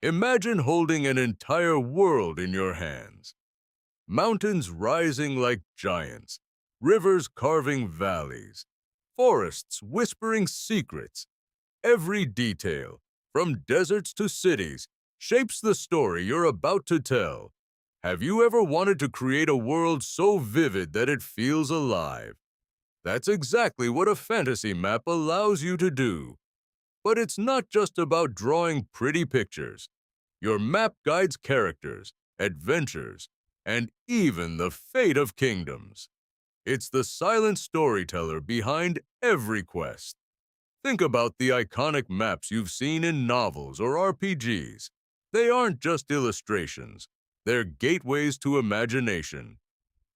Imagine holding an entire world in your hands. Mountains rising like giants, rivers carving valleys, forests whispering secrets. Every detail, from deserts to cities, shapes the story you're about to tell. Have you ever wanted to create a world so vivid that it feels alive? That's exactly what a fantasy map allows you to do. But it's not just about drawing pretty pictures. Your map guides characters, adventures, and even the fate of kingdoms. It's the silent storyteller behind every quest. Think about the iconic maps you've seen in novels or RPGs. They aren't just illustrations, they're gateways to imagination.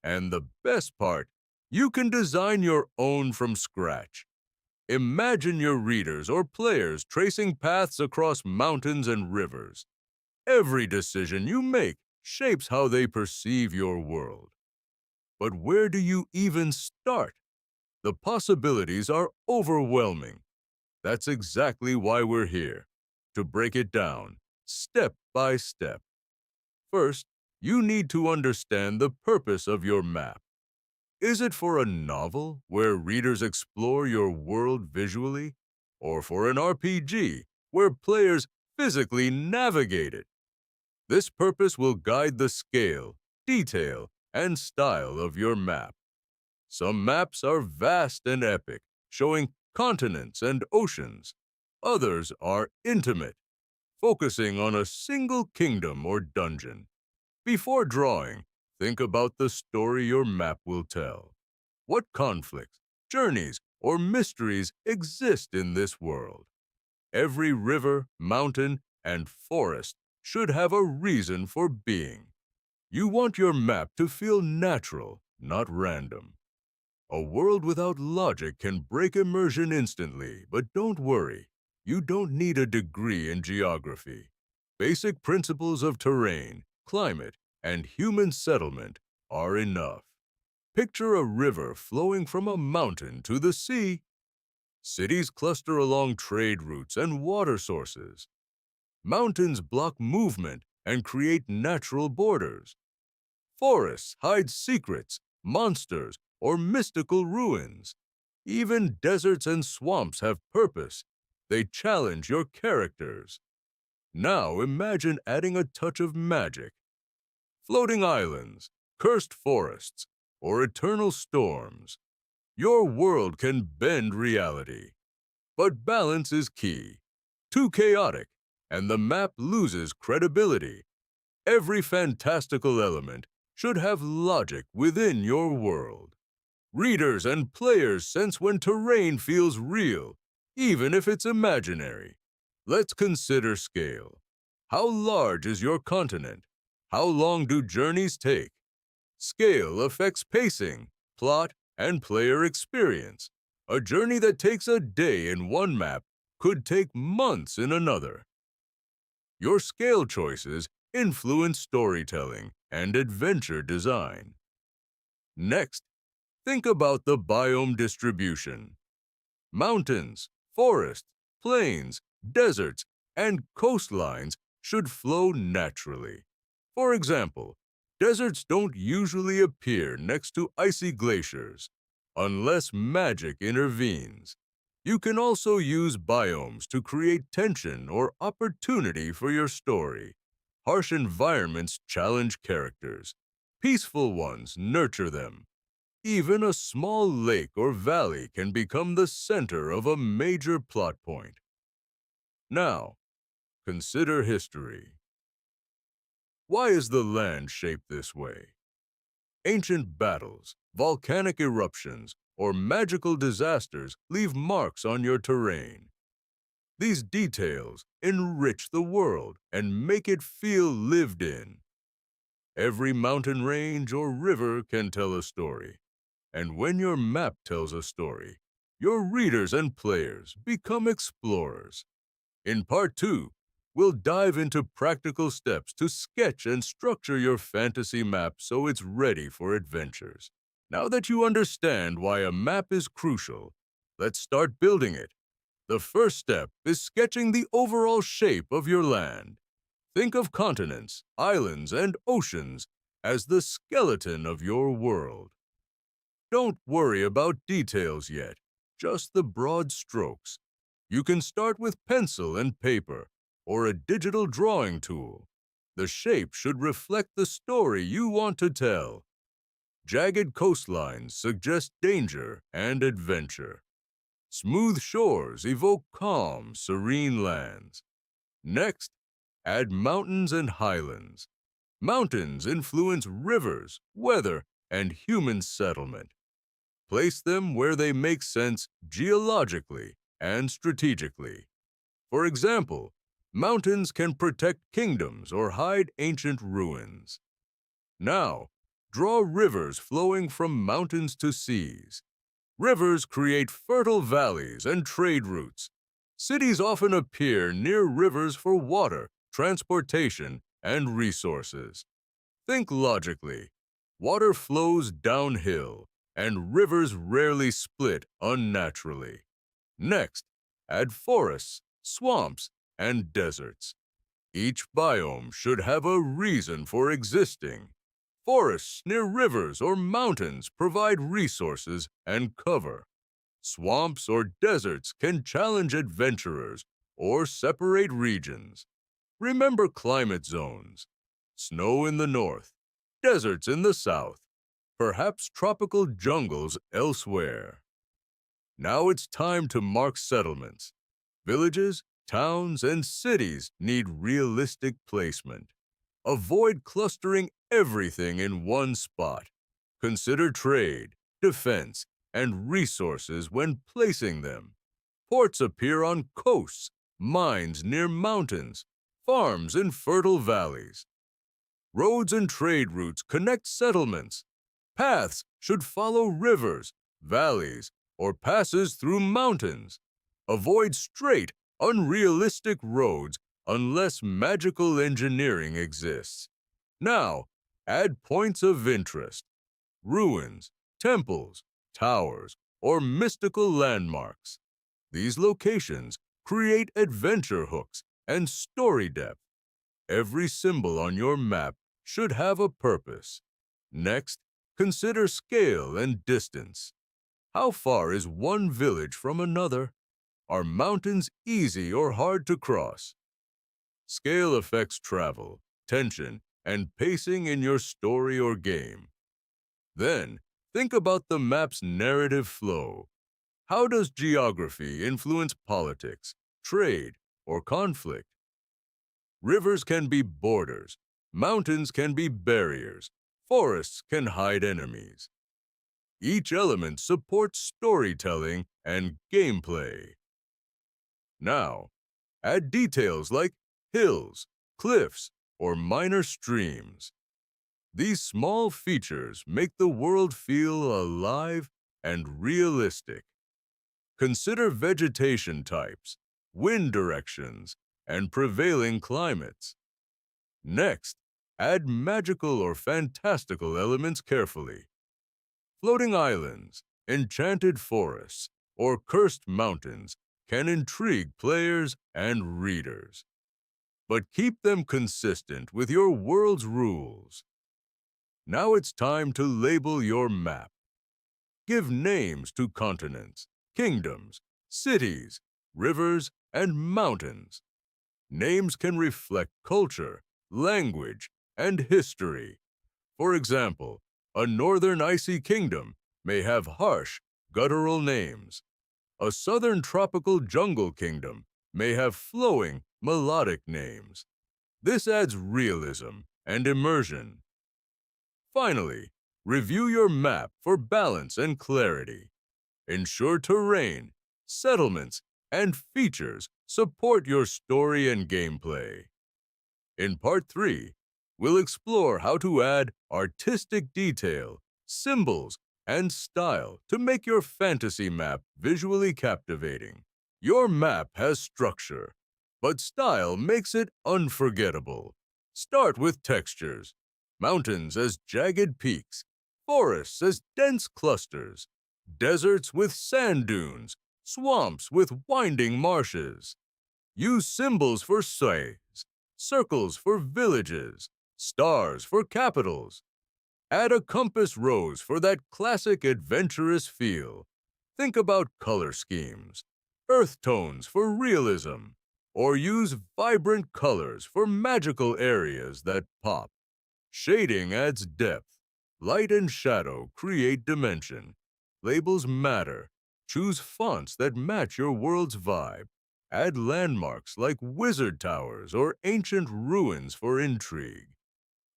And the best part, you can design your own from scratch. Imagine your readers or players tracing paths across mountains and rivers. Every decision you make shapes how they perceive your world. But where do you even start? The possibilities are overwhelming. That's exactly why we're here, to break it down, step by step. First, you need to understand the purpose of your map. Is it for a novel where readers explore your world visually, or for an RPG where players physically navigate it? This purpose will guide the scale, detail, and style of your map. Some maps are vast and epic, showing continents and oceans. Others are intimate, focusing on a single kingdom or dungeon. Before drawing, think about the story your map will tell. What conflicts, journeys, or mysteries exist in this world? Every river, mountain, and forest should have a reason for being. You want your map to feel natural, not random. A world without logic can break immersion instantly, but don't worry. You don't need a degree in geography. Basic principles of terrain, climate, and human settlement are enough. Picture a river flowing from a mountain to the sea. Cities cluster along trade routes and water sources. Mountains block movement and create natural borders. Forests hide secrets, monsters, or mystical ruins. Even deserts and swamps have purpose. They challenge your characters. Now imagine adding a touch of magic. Floating islands, cursed forests, or eternal storms. Your world can bend reality. But balance is key. Too chaotic, and the map loses credibility. Every fantastical element should have logic within your world. Readers and players sense when terrain feels real, even if it's imaginary. Let's consider scale. How large is your continent? How long do journeys take? Scale affects pacing, plot, and player experience. A journey that takes a day in one map could take months in another. Your scale choices influence storytelling and adventure design. Next, think about the biome distribution. Mountains, forests, plains, deserts, and coastlines should flow naturally. For example, deserts don't usually appear next to icy glaciers unless magic intervenes. You can also use biomes to create tension or opportunity for your story. Harsh environments challenge characters. Peaceful ones nurture them. Even a small lake or valley can become the center of a major plot point. Now, consider history. Why is the land shaped this way? Ancient battles, volcanic eruptions, or magical disasters leave marks on your terrain. These details enrich the world and make it feel lived in. Every mountain range or river can tell a story. And when your map tells a story, your readers and players become explorers. In Part 2, we'll dive into practical steps to sketch and structure your fantasy map so it's ready for adventures. Now that you understand why a map is crucial, let's start building it. The first step is sketching the overall shape of your land. Think of continents, islands, and oceans as the skeleton of your world. Don't worry about details yet, just the broad strokes. You can start with pencil and paper or a digital drawing tool. The shape should reflect the story you want to tell. Jagged coastlines suggest danger and adventure. Smooth shores evoke calm, serene lands. Next, add mountains and highlands. Mountains influence rivers, weather, and human settlement. Place them where they make sense geologically and strategically. For example, mountains can protect kingdoms or hide ancient ruins. Now, draw rivers flowing from mountains to seas. Rivers create fertile valleys and trade routes. Cities often appear near rivers for water, transportation, and resources. Think logically. Water flows downhill, and rivers rarely split unnaturally. Next, add forests, swamps, and deserts. Each biome should have a reason for existing. Forests near rivers or mountains provide resources and cover. Swamps or deserts can challenge adventurers or separate regions. Remember climate zones: snow in the north, deserts in the south, perhaps tropical jungles elsewhere. Now it's time to mark settlements. Villages, towns, and cities need realistic placement. Avoid clustering everything in one spot. Consider trade, defense, and resources when placing them. Ports appear on coasts, mines near mountains, farms in fertile valleys. Roads and trade routes connect settlements. Paths should follow rivers, valleys, or passes through mountains. Avoid straight, unrealistic roads unless magical engineering exists. Now, add points of interest: ruins, temples, towers, or mystical landmarks. These locations create adventure hooks and story depth. Every symbol on your map should have a purpose. Next, consider scale and distance. How far is one village from another? Are mountains easy or hard to cross? Scale affects travel, tension, and pacing in your story or game. Then, think about the map's narrative flow. How does geography influence politics, trade, or conflict? Rivers can be borders, mountains can be barriers, forests can hide enemies. Each element supports storytelling and gameplay. Now, add details like hills, cliffs, or minor streams. These small features make the world feel alive and realistic. Consider vegetation types, wind directions, and prevailing climates. Next, add magical or fantastical elements carefully. Floating islands, enchanted forests, or cursed mountains can intrigue players and readers. But keep them consistent with your world's rules. Now it's time to label your map. Give names to continents, kingdoms, cities, rivers, and mountains. Names can reflect culture, language, and history. For example, a northern icy kingdom may have harsh, guttural names. A southern tropical jungle kingdom may have flowing, melodic names. This adds realism and immersion. Finally, review your map for balance and clarity. Ensure terrain, settlements, and features support your story and gameplay. In Part 3, we'll explore how to add artistic detail, symbols, and style to make your fantasy map visually captivating. Your map has structure, but style makes it unforgettable. Start with textures: mountains as jagged peaks, forests as dense clusters, deserts with sand dunes, swamps with winding marshes. Use symbols for size, circles for villages, stars for capitals. Add a compass rose for that classic adventurous feel. Think about color schemes, earth tones for realism, or use vibrant colors for magical areas that pop. Shading adds depth. Light and shadow create dimension. Labels matter. Choose fonts that match your world's vibe. Add landmarks like wizard towers or ancient ruins for intrigue.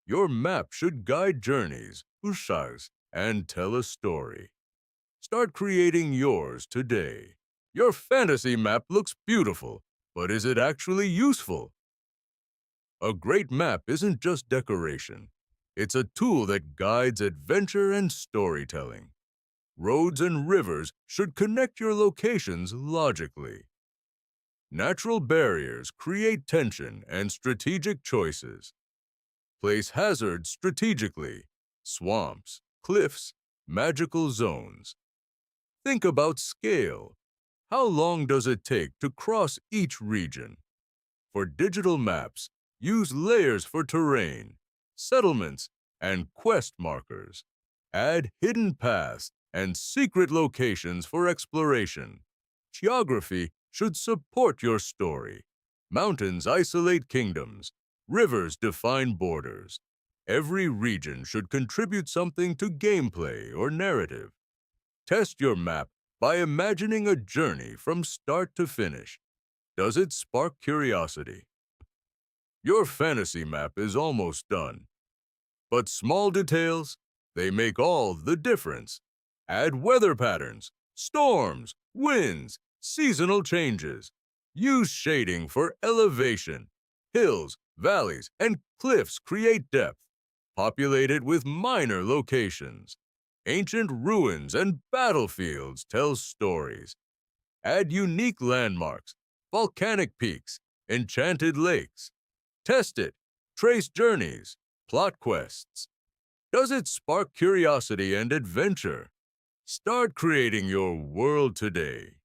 Your map should guide journeys, ushas, and tell a story. Start creating yours today. Your fantasy map looks beautiful, but is it actually useful? A great map isn't just decoration. It's a tool that guides adventure and storytelling. Roads and rivers should connect your locations logically. Natural barriers create tension and strategic choices. Place hazards strategically. Swamps, cliffs, magical zones. Think about scale. How long does it take to cross each region? For digital maps, use layers for terrain, settlements, and quest markers. Add hidden paths and secret locations for exploration. Geography should support your story. Mountains isolate kingdoms. Rivers define borders. Every region should contribute something to gameplay or narrative. Test your map by imagining a journey from start to finish. Does it spark curiosity? Your fantasy map is almost done. But small details, they make all the difference. Add weather patterns, storms, winds, seasonal changes. Use shading for elevation. Hills, valleys, and cliffs create depth. Populate it with minor locations. Ancient ruins and battlefields tell stories. Add unique landmarks, volcanic peaks, enchanted lakes. Test it. Trace journeys, plot quests. Does it spark curiosity and adventure? Start creating your world today.